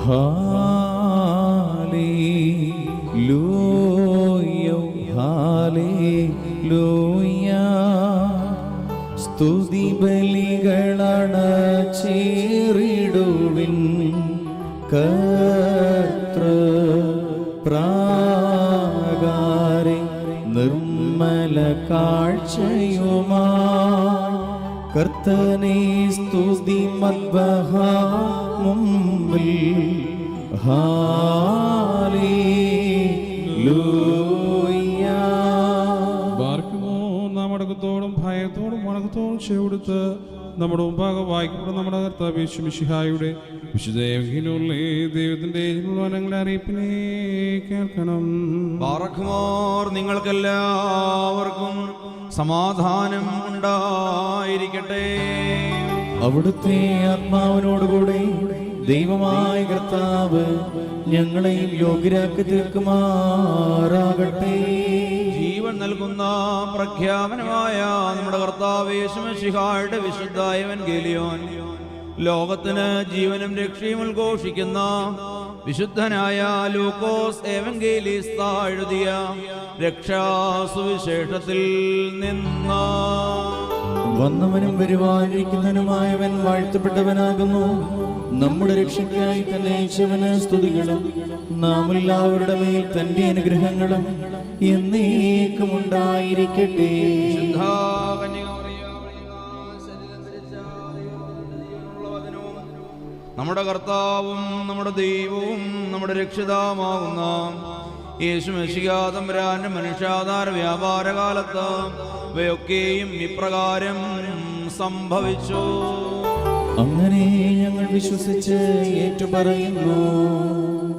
Hallelujah hallelujah. സ്തുതി ബലികളണച്ചേറിടുവിൻ കർത്തൃ പ്രാകാരെ നിർമ്മല കാഴ്ചയുമായി കർത്തനെ സ്തുതി മദ്ബഹ മുമ്പിൽ. ഹല്ലേലൂയ. ബാർക്കുമോ നാം അടക്കത്തോടും ഭയത്തോടും വണക്കത്തോടും ചെവിടുത്ത് നമ്മുടെ മുമ്പാകെ വായിക്കപ്പെടും നമ്മുടെ കർത്താവ് യേശുമിശിഹായുടെ വിശുദ്ധ ദൈവത്തിന്റെ മുഴുവനങ്ങളുടെ അറിയിപ്പിനെ കേൾക്കണം. ബാറക്കുമോർ നിങ്ങൾക്കെല്ലാവർക്കും സമാധാനം ഉണ്ടായിരിക്കട്ടെ. അവിടുത്തെ ആത്മാവിനോടുകൂടെ ദൈവമായ കർത്താവ് ഞങ്ങളെയും യോഗ്യരാക്കി തീർക്കുമാറാകട്ടെ. ജീവൻ നൽകുന്ന പ്രഖ്യാപനമായ നമ്മുടെ കർത്താവ് യേശുമിശിഹായുടെ വിശുദ്ധ എവൻഗേലിയോൻ ലോകത്തിന് ജീവനും രക്ഷയും ഉദ്ഘോഷിക്കുന്ന വിശുദ്ധനായ ലൂക്കോസ് എവൻഗേലിസ്ത എഴുതിയ രക്ഷാസുവിശേഷത്തിൽ നിന്ന്. വന്നവനും വരുവാനിരിക്കുന്നവനുമായവൻ വാഴ്ത്തപ്പെട്ടവനാകുന്നു. നമ്മുടെ രക്ഷയ്ക്കായി തന്നെ അയച്ചവന് സ്തുതികളും നാം എല്ലാവരുടെ മേൽ തന്റെ അനുഗ്രഹങ്ങളും എന്നേക്കും ഉണ്ടായിരിക്കട്ടെ. നമ്മുടെ കർത്താവും നമ്മുടെ ദൈവവും നമ്മുടെ രക്ഷിതാവുമാകുന്ന യേശുമിശിഹാ തമ്പുരാന്റെ മനുഷ്യാധാര വ്യാപാരകാലത്ത് ഇവയൊക്കെയും ഇപ്രകാരം സംഭവിച്ചു. അങ്ങനെ ഞങ്ങൾ വിശ്വസിച്ച് ഏറ്റുപറയുന്നു.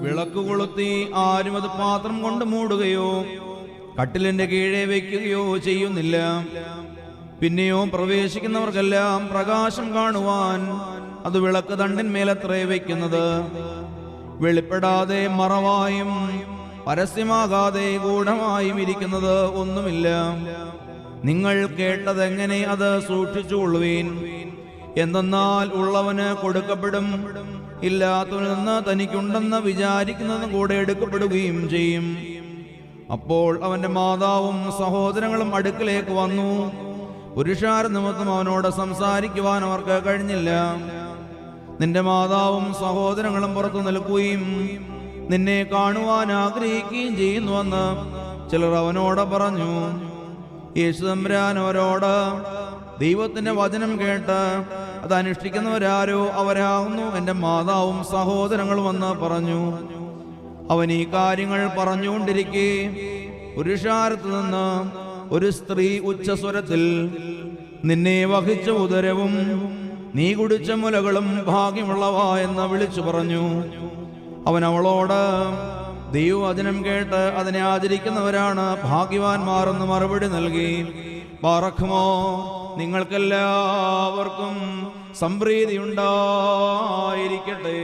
വിളക്ക് കൊളുത്തി ആരും അത് പാത്രം കൊണ്ട് മൂടുകയോ കട്ടിലിന്റെ കീഴെ വയ്ക്കുകയോ ചെയ്യുന്നില്ല. പിന്നെയോ പ്രവേശിക്കുന്നവർക്കെല്ലാം പ്രകാശം കാണുവാൻ അത് വിളക്ക് തണ്ടിന്മേലത്രേ വയ്ക്കുന്നത്. വെളിപ്പെടാതെ മറവായും പരസ്യമാകാതെ ഗൂഢമായും ഇരിക്കുന്നത് ഒന്നുമില്ല. നിങ്ങൾ കേട്ടതെങ്ങനെ അത് സൂക്ഷിച്ചുകൊള്ളുവീൻ. എന്തെന്നാൽ ഉള്ളവന് കൊടുക്കപ്പെടും, ഇല്ലാത്തവനിൽ നിന്ന് തനിക്കുണ്ടെന്ന് വിചാരിക്കുന്നതും കൂടെ എടുക്കപ്പെടുകയും ചെയ്യും. അപ്പോൾ അവന്റെ മാതാവും സഹോദരങ്ങളും അടുക്കലേക്ക് വന്നു. പുരുഷാര നിമിത്തം അവനോട് സംസാരിക്കുവാൻ അവർക്ക് കഴിഞ്ഞില്ല. നിന്റെ മാതാവും സഹോദരങ്ങളും പുറത്തു നിൽക്കുകയും നിന്നെ കാണുവാൻ ആഗ്രഹിക്കുകയും ചെയ്യുന്നുവെന്ന് ചിലർ അവനോട് പറഞ്ഞു. യേശു തമ്പുരാൻ അവരോട്, ദൈവത്തിന്റെ വചനം കേട്ട് അത് അനുഷ്ഠിക്കുന്നവരാരോ അവരാകുന്നു എൻ്റെ മാതാവും സഹോദരങ്ങളും എന്ന് പറഞ്ഞു. അവൻ ഈ കാര്യങ്ങൾ പറഞ്ഞുകൊണ്ടിരിക്കെ പുരുഷാരത്തു നിന്ന് ഒരു സ്ത്രീ ഉച്ചസ്വരത്തിൽ, നിന്നെ വഹിച്ച ഉദരവും നീ കുടിച്ച മുലകളും ഭാഗ്യമുള്ളവ എന്ന് വിളിച്ചു പറഞ്ഞു. അവൻ അവളോട്, ദൈവവചനം കേട്ട് അതിനെ ആചരിക്കുന്നവരാണ് ഭാഗ്യവാന്മാരെന്ന് മറുപടി നൽകി. ബാറക്കുമോ നിങ്ങൾക്കെല്ലാവർക്കും സംപ്രീതി ഉണ്ടായിരിക്കട്ടെ.